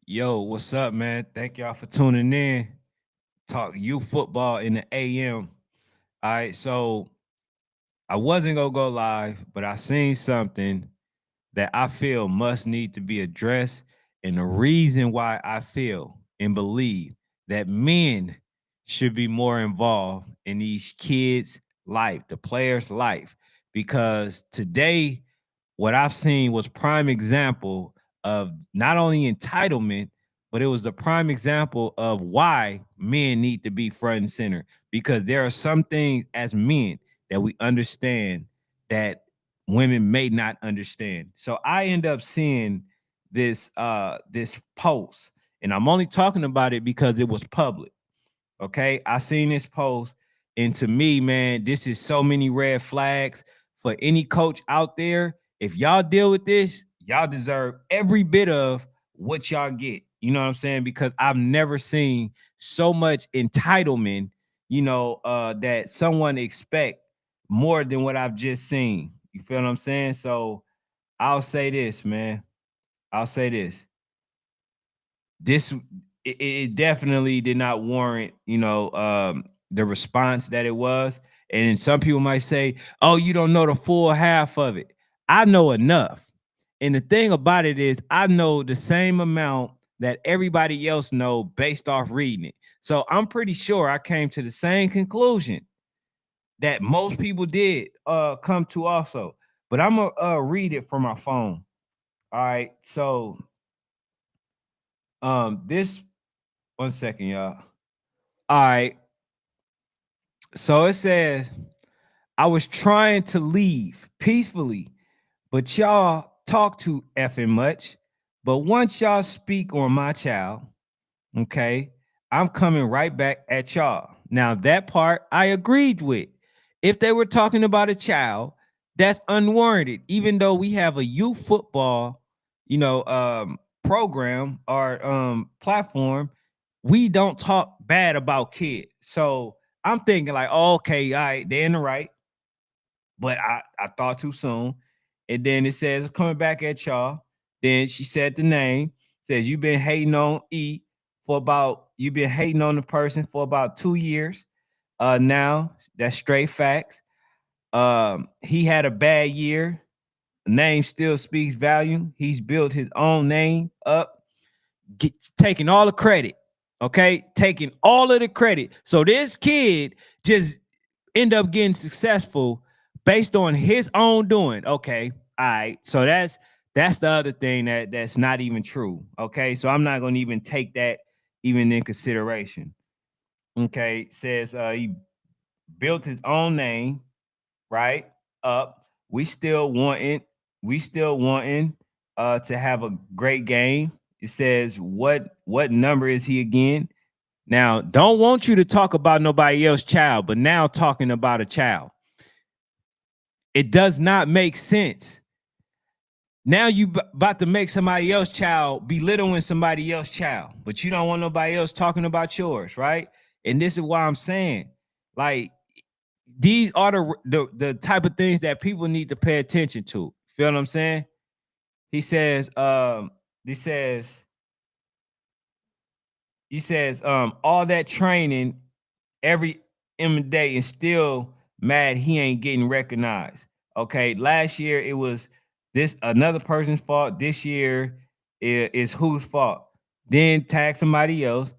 Yo, what's up, man? Thank y'all for tuning in. Talk youth football in the AM. All right, so I wasn't gonna go live, but I seen something that I feel must need to be addressed. And the reason why I feel and believe that men should be more involved in these kids' life, the players' life, because today what I've seen was prime example of not only entitlement, but it was the prime example of why men need to be front and center. Because there are some things as men that we understand that women may not understand. So I end up seeing this post, and I'm only talking about it because it was public. Okay, I seen this post, and to me, man, this is so many red flags for any coach out there. If y'all deal with this, y'all deserve every bit of what y'all get. You know what I'm saying? Because I've never seen so much entitlement, that someone expect more than what I've just seen. You feel what I'm saying? So I'll say this, man. I'll say this. This it definitely did not warrant the response that it was. And some people might say, oh, you don't know the full half of it. I know enough. And the thing about it is I know the same amount that everybody else know based off reading it. So I'm pretty sure I came to the same conclusion that most people did come to also. But I'm gonna read it from my phone. All right, so this, one second, y'all. All right. So it says, I was trying to leave peacefully, but y'all talk too effing much. But once y'all speak on my child, okay, I'm coming right back at y'all. Now, that part I agreed with. If they were talking about a child, that's unwarranted, even though we have a youth football, program or platform, we don't talk bad about kids. So I'm thinking like, oh, okay, all right, they're in the right, but I thought too soon. And then it says coming back at y'all. Then she said the name, says you've been hating on E for about you've been hating on the person for about 2 years. Now that's straight facts. He had a bad year. Name still speaks value. He's built his own name up, taking all the credit. Okay, taking all of the credit. So this kid just end up getting successful based on his own doing. Okay, all right. So that's the other thing that's not even true. Okay, so I'm not gonna even take that even in consideration. Okay, says he built his own name, right? Up. We still wanting to have a great game. It says what number is he again? Now, don't want you to talk about nobody else's child, but now talking about a child. It does not make sense. Now you about to make somebody else's child belittling somebody else's child, but you don't want nobody else talking about yours, right? And this is why I'm saying, like, these are the type of things that people need to pay attention to. Feel what I'm saying? He says, he says, all that training every day and still mad he ain't getting recognized. Okay, last year it was this another person's fault. This year is whose fault? Then tag somebody else.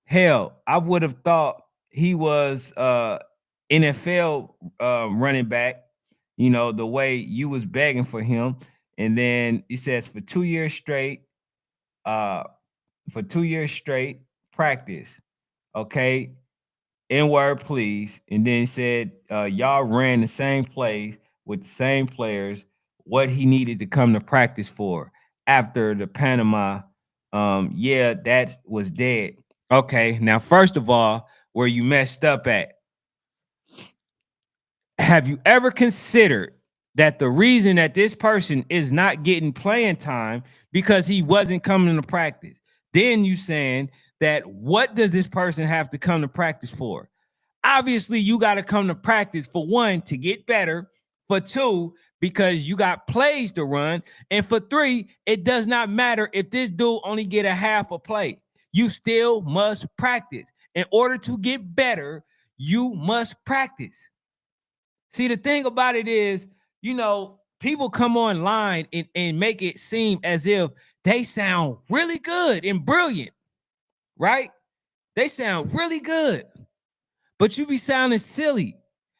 Hell, I would have thought he was NFL running back. You know the way you was begging for him, and then he says uh, for 2 years straight practice. Okay, N word, please. And then said, y'all ran the same plays with the same players, what he needed to come to practice for after the Panama. Yeah, that was dead. Okay, now, first of all, where you messed up at, have you ever considered that the reason that this person is not getting playing time because he wasn't coming to practice? Then you saying that what does this person have to come to practice for? Obviously, you got to come to practice for one to get better, for two because you got plays to run. And for 3, it does not matter if this dude only get a half a play. You still must practice. In order to get better, you must practice. See, the thing about it is, people come online and make it seem as if they sound really good and brilliant, right? They sound really good, but you be sounding silly.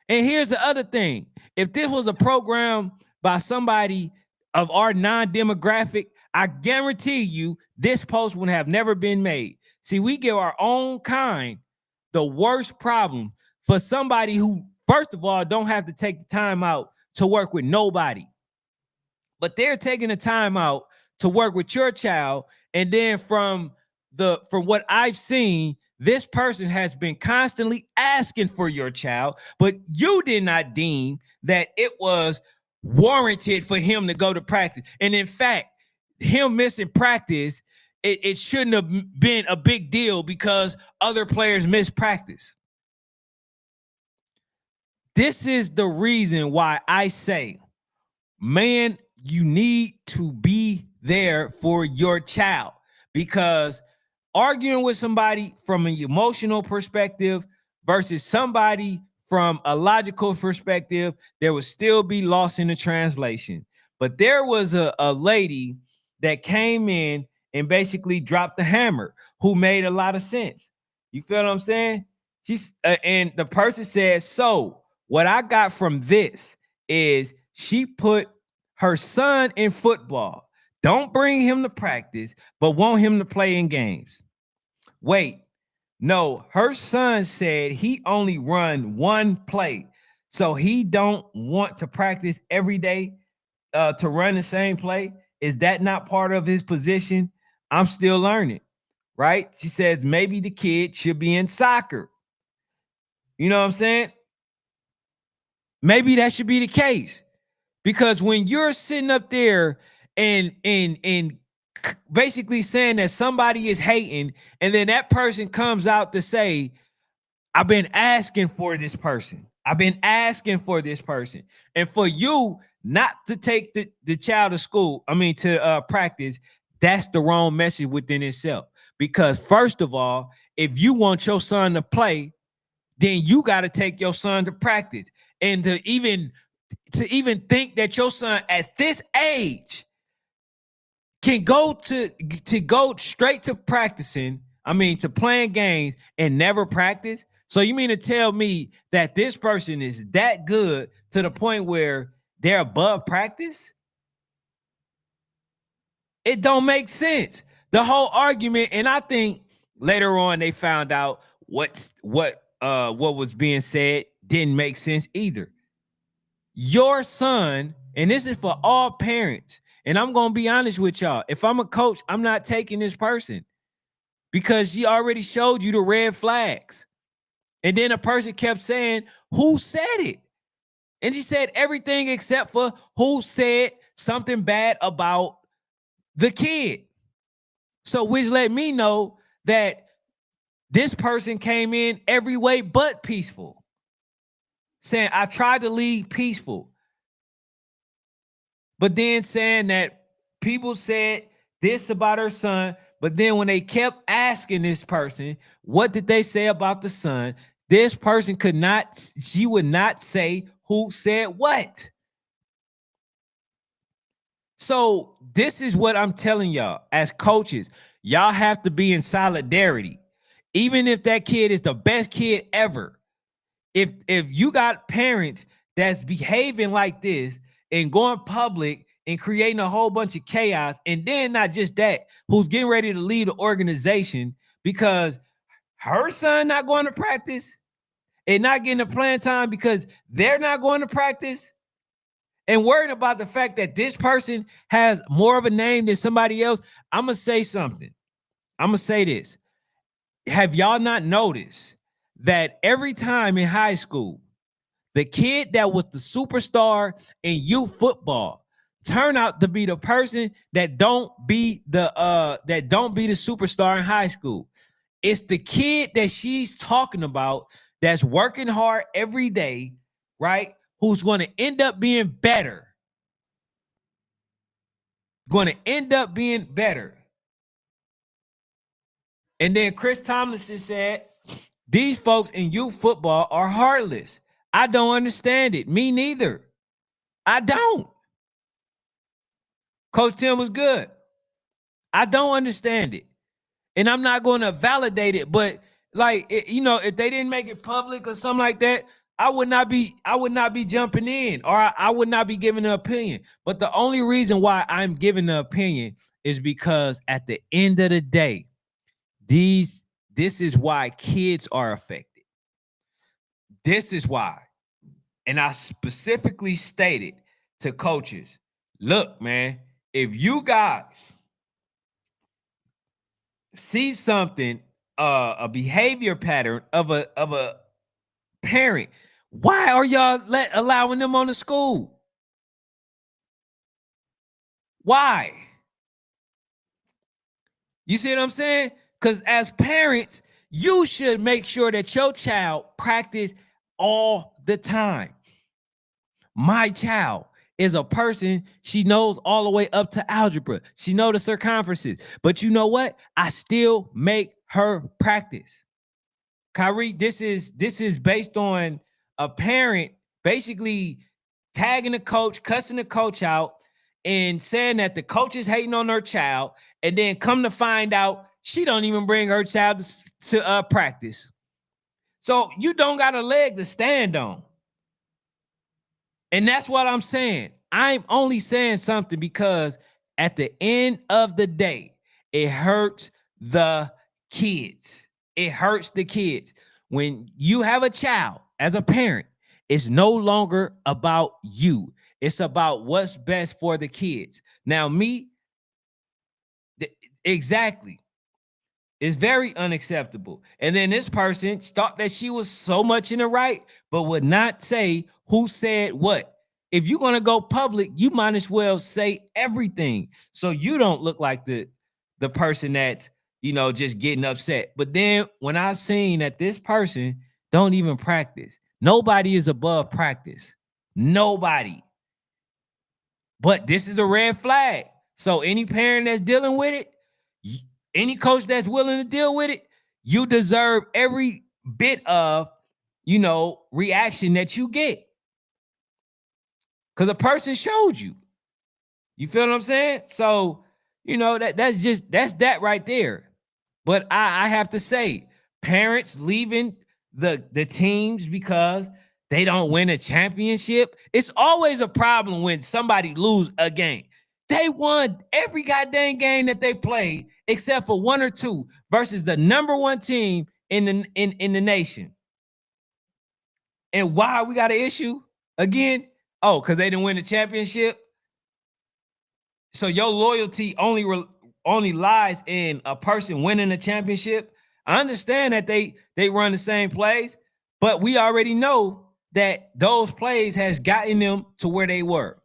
And here's the other thing. If this was a program by somebody of our non-demographic, I guarantee you this post would have never been made. See, we give our own kind the worst problem for somebody who, first of all, don't have to take the time out to work with nobody. But they're taking the time out to work with your child. And then from what I've seen, this person has been constantly asking for your child, but you did not deem that it was warranted for him to go to practice. And in fact, him missing practice, it shouldn't have been a big deal because other players missed practice. This is the reason why I say, man, you need to be there for your child, because arguing with somebody from an emotional perspective versus somebody from a logical perspective, there would still be loss in the translation. But there was a lady that came in and basically dropped the hammer who made a lot of sense. You feel what I'm saying? She's and the person said, so what I got from this is she put her son in football. Don't bring him to practice, but want him to play in games. Wait, no, her son said he only run one play. So he don't want to practice every day to run the same play. Is that not part of his position? I'm still learning, right? She says maybe the kid should be in soccer. You know what I'm saying? Maybe that should be the case. Because when you're sitting up there and basically saying that somebody is hating, and then that person comes out to say, I've been asking for this person. I've been asking for this person. And for you not to take the child to school, to practice, that's the wrong message within itself. Because first of all, if you want your son to play, then you got to take your son to practice. And to even think that your son at this age can go straight to practicing, to playing games and never practice. So you mean to tell me that this person is that good to the point where they're above practice? It don't make sense. The whole argument, and I think later on they found out what was being said didn't make sense either. Your son, and this is for all parents, and I'm going to be honest with y'all. If I'm a coach, I'm not taking this person because she already showed you the red flags. And then a person kept saying, who said it? And she said everything except for who said something bad about the kid. So which let me know that this person came in every way but peaceful, saying, I tried to lead peaceful. But then saying that people said this about her son, but then when they kept asking this person, what did they say about the son? This person she would not say who said what. So this is what I'm telling y'all as coaches. Y'all have to be in solidarity. Even if that kid is the best kid ever. If you got parents that's behaving like this and going public and creating a whole bunch of chaos, and then not just that, who's getting ready to leave the organization because her son not going to practice and not getting the playing time because they're not going to practice, and worrying about the fact that this person has more of a name than somebody else. I'm going to say something. I'm going to say this. Have y'all not noticed that every time in high school, the kid that was the superstar in youth football turn out to be the person that don't be the superstar in high school? It's the kid that she's talking about that's working hard every day, right? Who's going to end up being better. going to end up being better. And then Chris Tomlinson said, these folks in youth football are heartless. I don't understand it. Me neither. I don't. Coach Tim was good. I don't understand it. And I'm not going to validate it, but like if they didn't make it public or something like that, I would not be jumping in, or I would not be giving an opinion. But the only reason why I'm giving an opinion is because at the end of the day, this is why kids are affected. This is why. And I specifically stated to coaches, look, man, if you guys see something, a behavior pattern of a parent, why are y'all allowing them on the school? Why? You see what I'm saying? Because as parents, you should make sure that your child practice all the time. My child is a person, she knows all the way up to algebra. She knows the circumferences. But you know what? I still make her practice. Kyrie, this is based on a parent basically tagging the coach, cussing the coach out, and saying that the coach is hating on her child, and then come to find out she don't even bring her child to practice. So you don't got a leg to stand on. And that's what I'm saying. I'm only saying something because at the end of the day, it hurts the kids. It hurts the kids. When you have a child as a parent, it's no longer about you. It's about what's best for the kids. Now, exactly. It's very unacceptable. And then this person thought that she was so much in the right, but would not say who said what. If you're going to go public, you might as well say everything so you don't look like the person that's, just getting upset. But then when I seen that this person don't even practice, nobody is above practice. Nobody. But this is a red flag. So any parent that's dealing with it, any coach that's willing to deal with it, you deserve every bit of, reaction that you get. Because a person showed you. You feel what I'm saying? So, that's that right there. But I have to say, parents leaving the teams because they don't win a championship. It's always a problem when somebody lose a game. They won every goddamn game that they played, except for one or two, versus the number one team in the nation. And why we got an issue again? Oh, because they didn't win the championship. So your loyalty only lies in a person winning a championship. I understand that they run the same plays, but we already know that those plays has gotten them to where they were.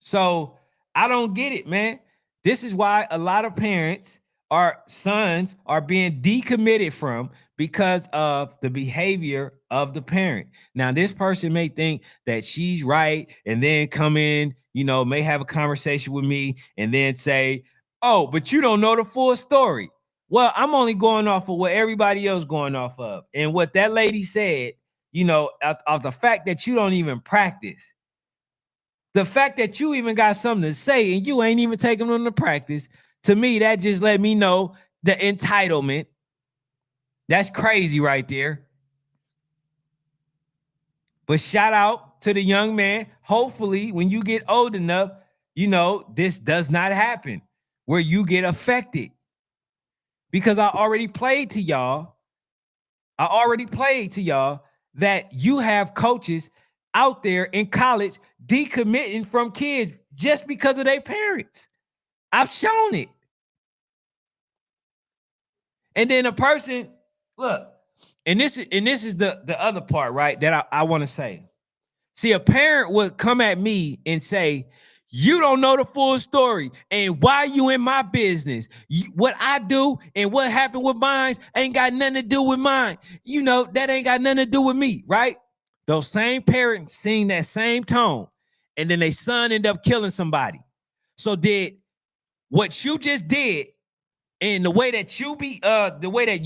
So I don't get it, man. This is why a lot of parents, our sons, are being decommitted from because of the behavior of the parent. Now, this person may think that she's right and then come in, may have a conversation with me and then say, oh, but you don't know the full story. Well, I'm only going off of what everybody else going off of. And what that lady said, of the fact that you don't even practice. The fact that you even got something to say and you ain't even taking them to practice, to me, that just let me know the entitlement. That's crazy right there. But shout out to the young man. Hopefully, when you get old enough, this does not happen where you get affected. Because I already played to y'all that you have coaches out there in college decommitting from kids just because of their parents. I've shown it. And then a person, look, and this is the other part, right, that I want to say. See, a parent would come at me and say, you don't know the full story. And why you in my business? What I do and what happened with mine ain't got nothing to do with mine. That ain't got nothing to do with me, right? Those same parents sing that same tone. and then their son end up killing somebody. So did what you just did and the way that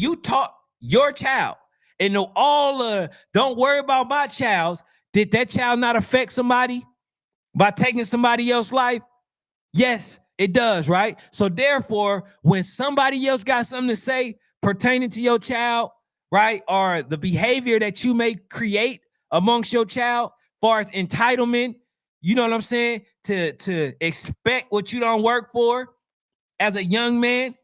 you taught your child and don't worry about my child, did that child not affect somebody by taking somebody else's life? Yes, it does, right? So therefore, when somebody else got something to say pertaining to your child, right, or the behavior that you may create amongst your child, far as entitlement, you know what I'm saying, to expect what you don't work for as a young man,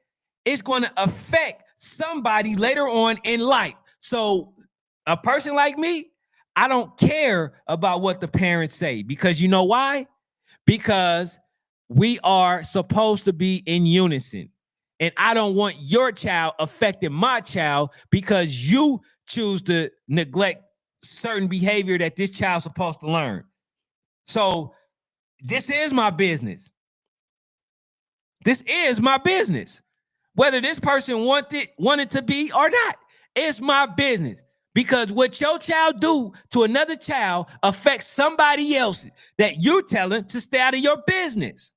it's going to affect somebody later on in life. So a person like me, I don't care about what the parents say, because you know why? Because we are supposed to be in unison. And I don't want your child affecting my child because you choose to neglect certain behavior that this child's supposed to learn. So this is my business. This is my business. Whether this person wanted to be or not, it's my business. Because what your child do to another child affects somebody else that you're telling to stay out of your business.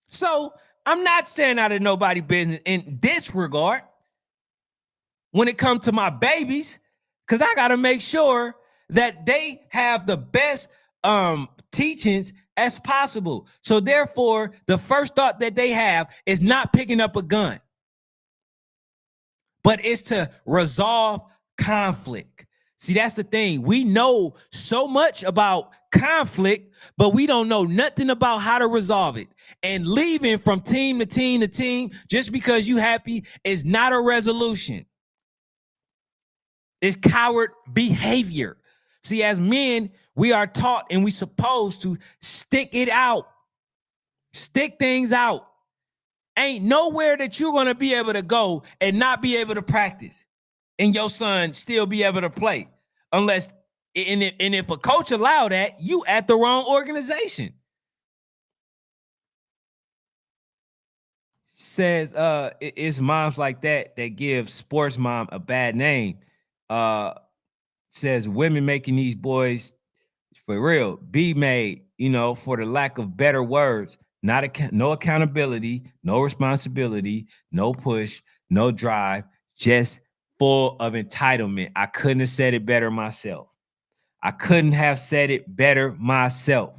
So I'm not staying out of nobody's business in this regard when it comes to my babies, because I got to make sure that they have the best teachings as possible. So therefore, the first thought that they have is not picking up a gun, but it's to resolve conflict. See, that's the thing. We know so much about conflict, but we don't know nothing about how to resolve it. And leaving from team to team to team just because you happy is not a resolution. It's coward behavior. See, as men, we are taught and we supposed to stick it out. Stick things out. Ain't nowhere that you're going to be able to go and not be able to practice and your son still be able to play. Unless, and if a coach allow that, you at the wrong organization. Says it's moms like that give sports mom a bad name. Says women making these boys, for real, be made, for the lack of better words. No accountability, no responsibility, no push, no drive, just full of entitlement. I couldn't have said it better myself. I couldn't have said it better myself.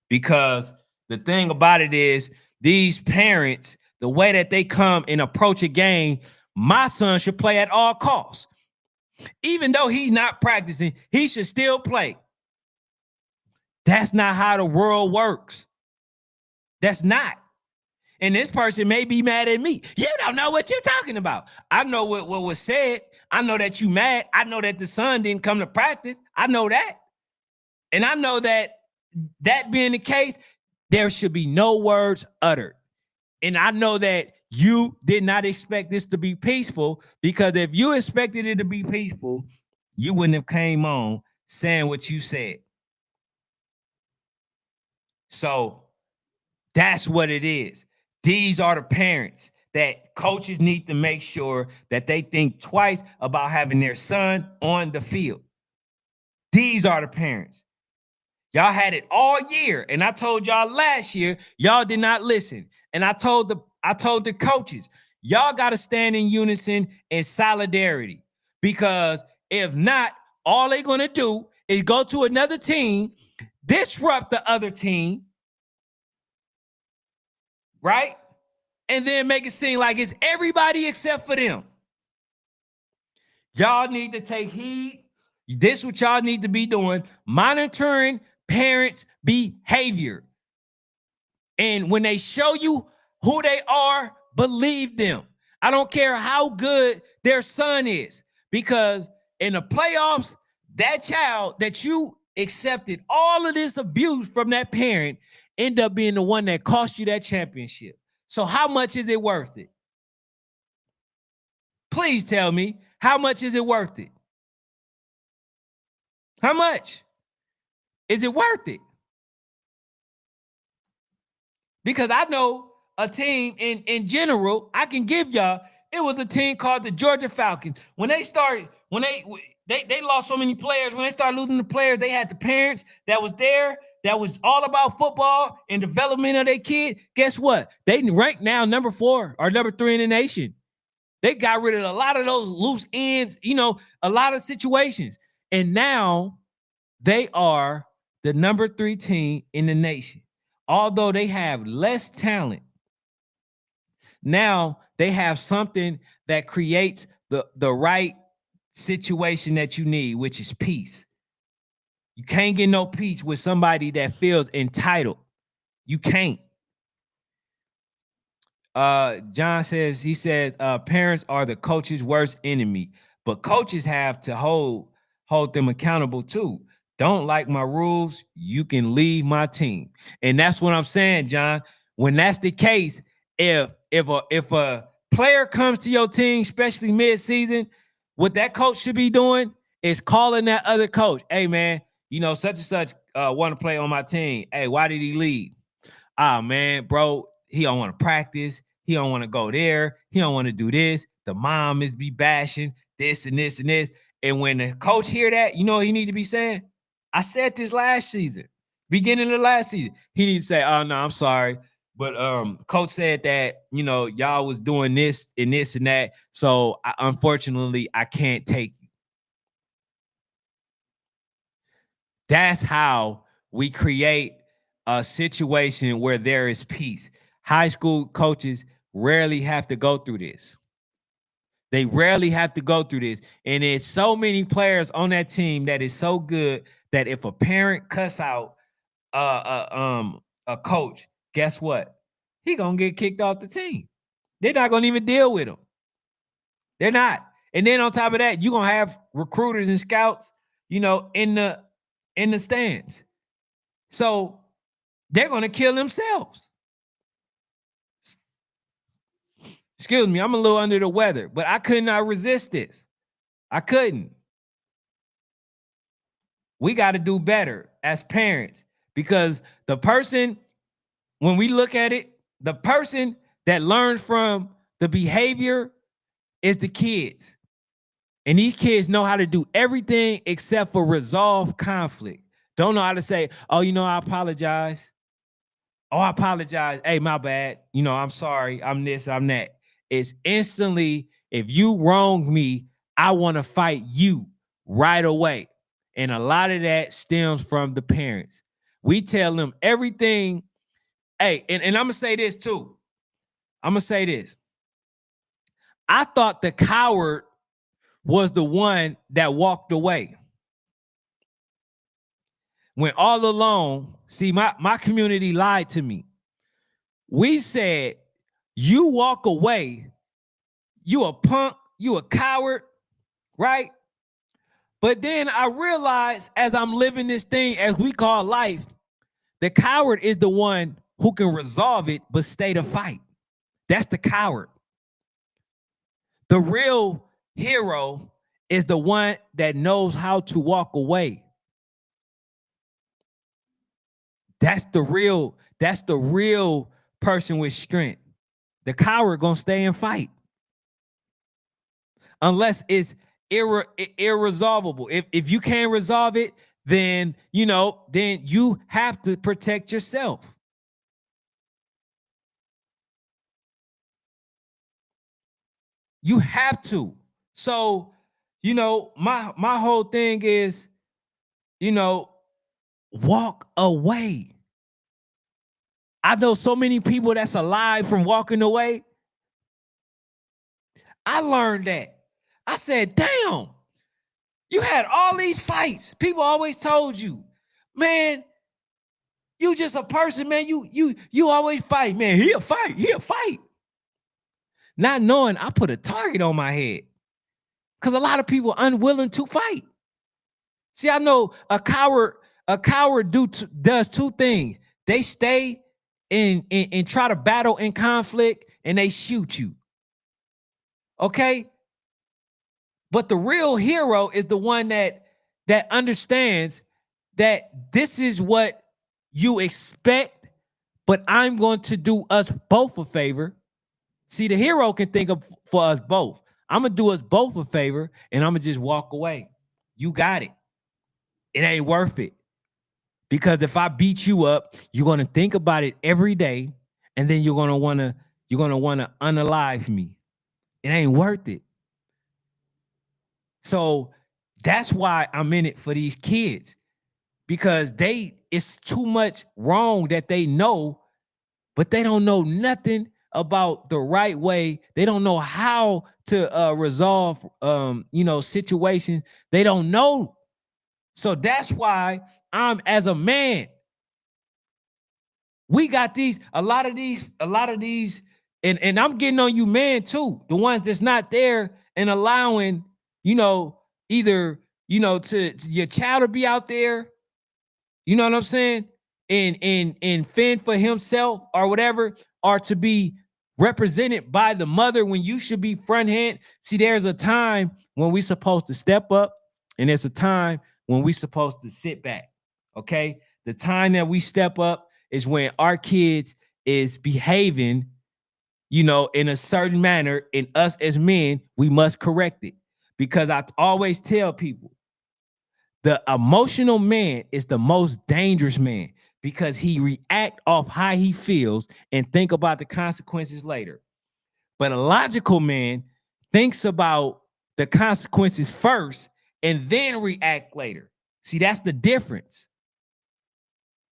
Because the thing about it is, these parents, the way that they come and approach a game, my son should play at all costs. Even though he's not practicing, he should still play. That's not how the world works. That's not. And this person may be mad at me. You don't know what you're talking about. I know what was said. I know that you mad. I know that the son didn't come to practice. I know that. And I know that being the case, there should be no words uttered. And I know that you did not expect this to be peaceful, because if you expected it to be peaceful, you wouldn't have came on saying what you said. So that's what it is. These are the parents that coaches need to make sure that they think twice about having their son on the field. These are the parents. Y'all had it all year, and I told y'all last year, y'all did not listen. And I told the coaches, y'all got to stand in unison and solidarity, because if not, all they're going to do is go to another team, disrupt the other team, right? And then make it seem like it's everybody except for them. Y'all need to take heed. This is what y'all need to be doing, monitoring parents' behavior. And when they show you who they are, believe them. I don't care how good their son is, because in the playoffs, that child that you accepted all of this abuse from that parent end up being the one that cost you that championship. So how much is it worth it? Please tell me, how much is it worth it? How much? Is it worth it? Because I know a team in general, I can give y'all, it was a team called the Georgia Falcons. When they They lost so many players. When they started losing the players, they had the parents that was there, that was all about football and development of their kid. Guess what? They rank now number 4 or number 3 in the nation. They got rid of a lot of those loose ends, a lot of situations. And now they are the number 3 team in the nation. Although they have less talent, now they have something that creates the right situation that you need, which is peace. You can't get no peace with somebody that feels entitled. You can't. John says parents are the coach's worst enemy, but coaches have to hold them accountable too. Don't like my rules, you can leave my team. And that's what I'm saying, John. When that's the case, if a player comes to your team, especially mid-season, what that coach should be doing is calling that other coach. Hey man, such and such want to play on my team. Hey, why did he leave? Ah, man, bro, he don't want to practice. He don't want to go there. He don't want to do this. The mom is be bashing this and this and this. And when the coach hear that, you know what he need to be saying? I said this last season, beginning of last season. He needs to say, "Oh no, I'm sorry, but coach said that y'all was doing this and this and that. So unfortunately, I can't take you." That's how we create a situation where there is peace. High school coaches rarely have to go through this. They rarely have to go through this. And there's so many players on that team that is so good that if a parent cuss out a coach, guess what? He gonna get kicked off the team. They're not gonna even deal with him. They're not. And then on top of that, you're gonna have recruiters and scouts, in the stands. So they're gonna kill themselves. Excuse me, I'm a little under the weather, but I could not resist this. I couldn't. We got to do better as parents because the person, when we look at it, the person that learns from the behavior is the kids. And these kids know how to do everything except for resolve conflict. Don't know how to say, "Oh, I apologize. Oh, I apologize. Hey, my bad. I'm sorry. I'm this, I'm that." It's instantly, if you wrong me, I want to fight you right away. And a lot of that stems from the parents. We tell them everything. Hey, and I'm going to say this too. I'm going to say this. I thought the coward was the one that walked away. When all along, see, my community lied to me. We said, you walk away, you a punk, you a coward, right? But then I realized as I'm living this thing, as we call life, the coward is the one who can resolve it but stay to fight. That's the coward. The real hero is the one that knows how to walk away. That's the real person with strength. The coward gonna stay and fight unless it's irresolvable. If you can't resolve it, then you have to protect yourself. You have to. So, my whole thing is, walk away. I know so many people that's alive from walking away. I learned that. I said, damn, you had all these fights. People always told you, man, you just a person, man. You always fight, man. He'll fight. Not knowing I put a target on my head. Because a lot of people are unwilling to fight. See, I know a coward does two things. They stay and try to battle in conflict and they shoot you. Okay? But the real hero is the one that understands that this is what you expect, but I'm going to do us both a favor. See, the hero can think of for us both. I'm gonna do us both a favor, and I'm gonna just walk away. you got it. It ain't worth it. Because if I beat you up, you're gonna think about it every day, and then you're gonna wanna unalive me. It ain't worth it. So that's why I'm in it for these kids, because it's too much wrong that they know, but they don't know nothing about the right way. They don't know how to resolve situations. They don't know. So that's why I'm, as a man, we got a lot of these, and I'm getting on you, man, too. The ones that's not there and allowing, either, to your child to be out there, you know what I'm saying? And fend for himself or whatever, or to be represented by the mother when you should be front hand. See, there's a time when we supposed to step up, and there's a time when we supposed to sit back. Okay. The time that we step up is when our kids is behaving, in a certain manner, and us as men, we must correct it. Because I always tell people, the emotional man is the most dangerous man, because he react off how he feels and think about the consequences later. But a logical man thinks about the consequences first and then react later. See, that's the difference.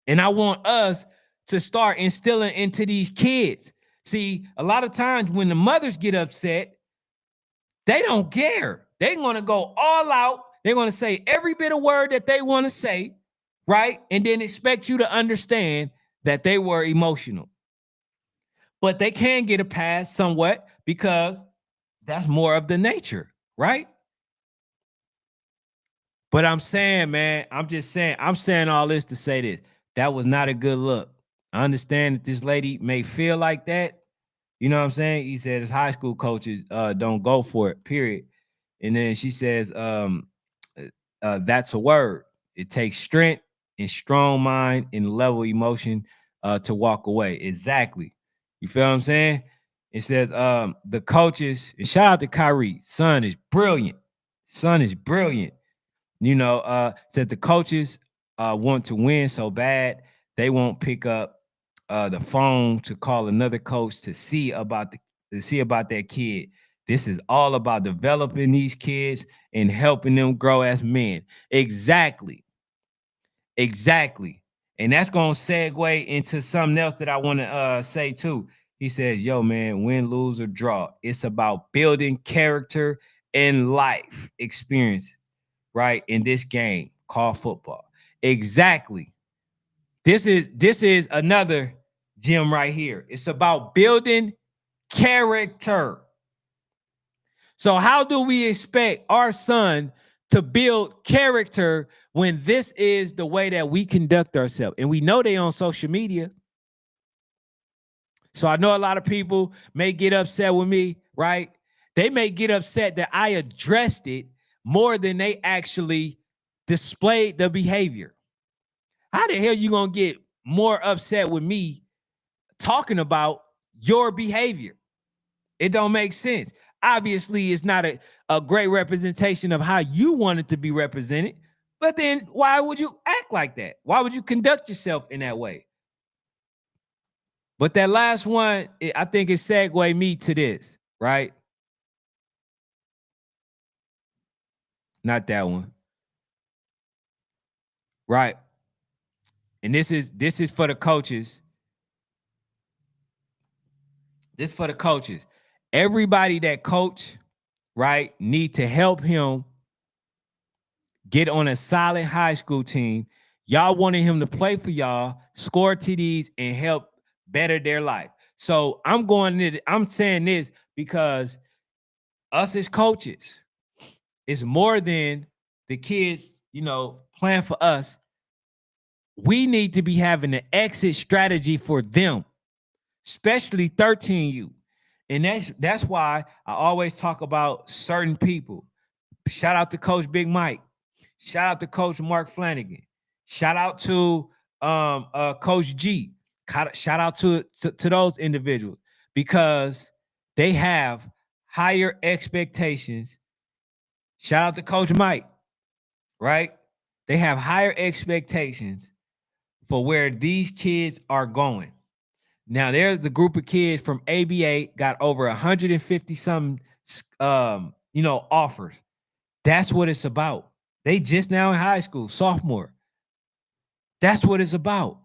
And I want us to start instilling into these kids. See, a lot of times when the mothers get upset, they don't care. They're going to go all out. They're going to say every bit of word that they want to say, right? And then expect you to understand that they were emotional. But they can get a pass somewhat, because that's more of the nature, right? But I'm saying, man, I'm saying all this to say this. That was not a good look. I understand that this lady may feel like that. You know what I'm saying? He said his high school coaches don't go for it, period. And then she says, that's a word. It takes strength and strong mind and level emotion to walk away. Exactly. You feel what I'm saying? It says the coaches, and shout out to Kyrie. Son is brilliant. Son is brilliant. Said the coaches want to win so bad, they won't pick up the phone to call another coach to see about their kid. This is all about developing these kids and helping them grow as men. Exactly. Exactly. And that's gonna segue into something else that I want to say too. He says, yo, man, win, lose, or draw. It's about building character and life experience, right? In this game called football. Exactly. This is another gem right here. It's about building character. So how do we expect our son to build character when this is the way that we conduct ourselves? And we know they on social media. So I know a lot of people may get upset with me, right? They may get upset that I addressed it more than they actually displayed the behavior. How the hell you gonna get more upset with me talking about your behavior? It don't make sense. Obviously, it's not a great representation of how you want it to be represented. But then why would you act like that? Why would you conduct yourself in that way? But that last one, I think it segue me to this, right? Not that one. Right. And this is for the coaches. This is for the coaches. Everybody that coach, right, need to help him get on a solid high school team. Y'all wanted him to play for y'all, score TDs, and help better their life. So I'm saying this because us as coaches, it's more than the kids, playing for us. We need to be having an exit strategy for them, especially 13U. And that's why I always talk about certain people. Shout out to Coach Big Mike. Shout out to Coach Mark Flanagan. Shout out to Coach G. Shout out to those individuals, because they have higher expectations. Shout out to Coach Mike. right? They have higher expectations for where these kids are going. Now, there's a group of kids from ABA got over 150 something, offers. That's what it's about. They just now in high school, sophomore. That's what it's about.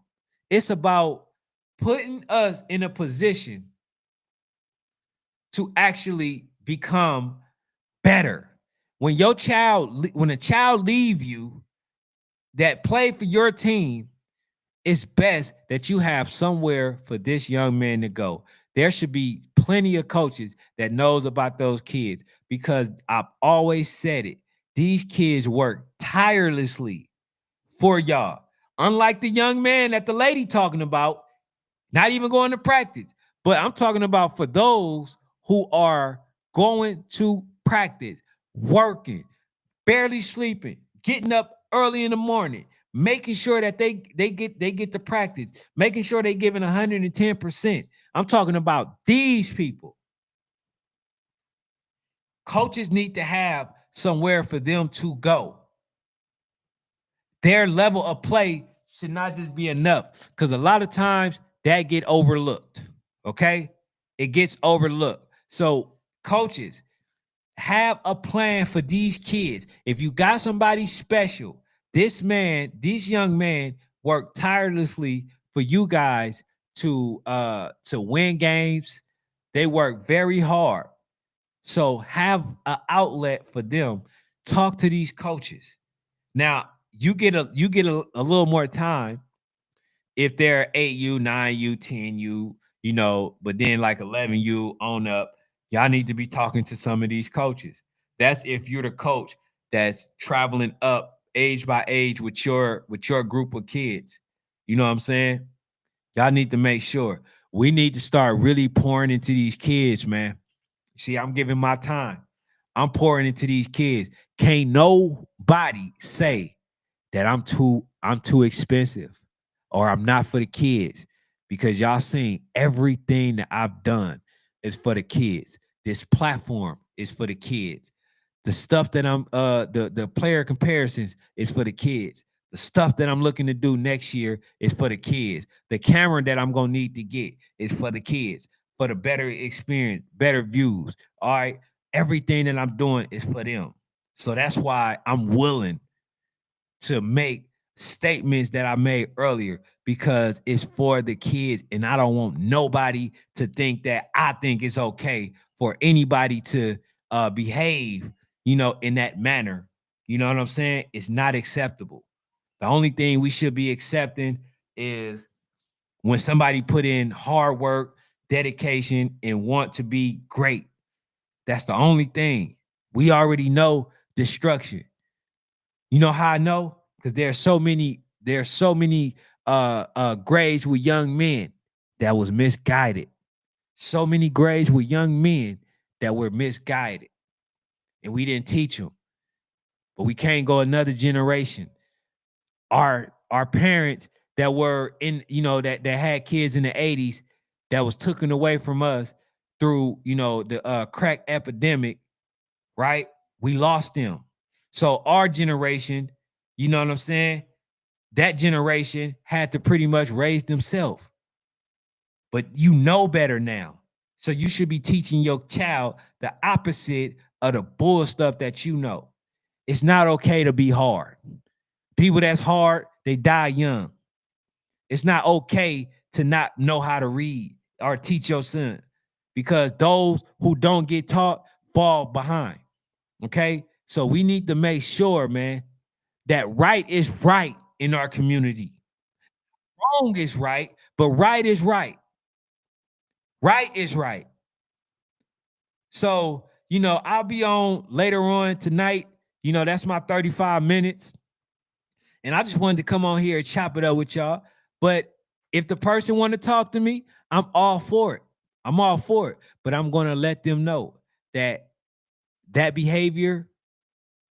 It's about putting us in a position to actually become better. When a child leave you that play for your team, it's best that you have somewhere for this young man to go. There should be plenty of coaches that knows about those kids because I've always said it. These kids work tirelessly for y'all. Unlike the young man that the lady talking about, not even going to practice. But I'm talking about for those who are going to practice, working, barely sleeping, getting up early in the morning, making sure that they get to practice, making sure they giving 110%. I'm talking about these people. Coaches need to have somewhere for them to go. Their level of play should not just be enough because a lot of times that get overlooked. Okay, it gets overlooked. So coaches, have a plan for these kids. If you got somebody special, this young man worked tirelessly for you guys to win games. They work very hard. So have an outlet for them. Talk to these coaches. Now you get a little more time if they're 8U, 9U, 10U, but then like 11U on up, y'all need to be talking to some of these coaches. That's if you're the coach that's traveling up age by age with your group of kids. You know what I'm saying? Y'all need to make sure. We need to start really pouring into these kids, man. See, I'm giving my time. I'm pouring into these kids. Can't nobody say that I'm too expensive or I'm not for the kids because y'all seen everything that I've done is for the kids. This platform is for the kids. The stuff that the player comparisons is for the kids. The stuff that I'm looking to do next year is for the kids. The camera that I'm gonna need to get is for the kids, for the better experience, better views. All right. Everything that I'm doing is for them. So that's why I'm willing to make statements that I made earlier because it's for the kids. And I don't want nobody to think that I think it's okay for anybody to behave, in that manner. You know what I'm saying? It's not acceptable. The only thing we should be accepting is when somebody put in hard work, dedication, and want to be great. That's the only thing. We already know destruction. You know how I know? Because there's so many grades with young men that was misguided. So many grades with young men that were misguided. And we didn't teach them. But we can't go another generation. Our parents that were in, that had kids in the 80s that was taken away from us through, the crack epidemic, right? We lost them. So our generation, you know what I'm saying? That generation had to pretty much raise themselves. But you know better now. So you should be teaching your child the opposite of the bull stuff that you know. It's not okay to be hard. People that's hard, they die young. It's not okay to not know how to read or teach your son because those who don't get taught fall behind. Okay? So we need to make sure, man, that right is right in our community. Wrong is right, but right is right. Right is right. So, I'll be on later on tonight. That's my 35 minutes. And I just wanted to come on here and chop it up with y'all. But if the person want to talk to me, I'm all for it. I'm all for it. But I'm going to let them know that that behavior,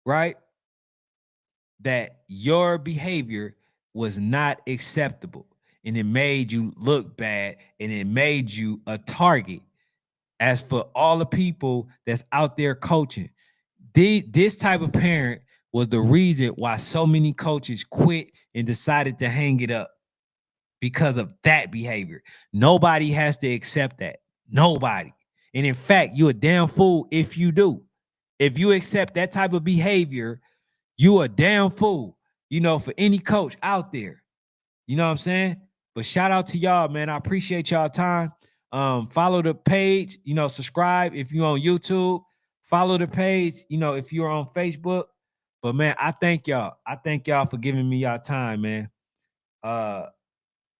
right? That your behavior was not acceptable and it made you look bad and it made you a target. As for all the people that's out there coaching, this type of parent was the reason why so many coaches quit and decided to hang it up because of that behavior. Nobody has to accept that. Nobody. And in fact, you're a damn fool if you do. If you accept that type of behavior, you a damn fool, for any coach out there. You know what I'm saying? But shout out to y'all, man. I appreciate y'all time. Follow the page, subscribe if you're on YouTube. Follow the page, if you're on Facebook. But man, I thank y'all. I thank y'all for giving me y'all time, man. Uh,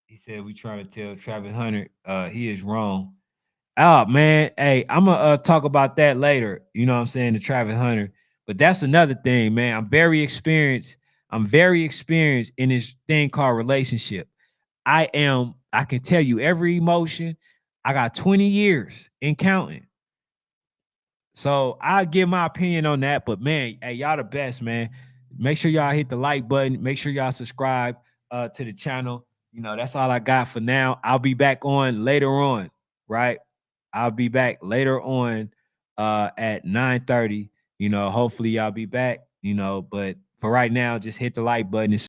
he said we trying to tell Travis Hunter he is wrong. Oh man, hey, I'm gonna talk about that later. You know what I'm saying, to Travis Hunter. But that's another thing, man. I'm very experienced. I'm very experienced in this thing called relationship. I can tell you every emotion. I got 20 years in counting. So I'll give my opinion on that. But man, hey, y'all the best, man. Make sure y'all hit the like button. Make sure y'all subscribe to the channel. That's all I got for now. I'll be back on later on, right? I'll be back later on at 9:30. Hopefully y'all be back, but for right now, just hit the like button and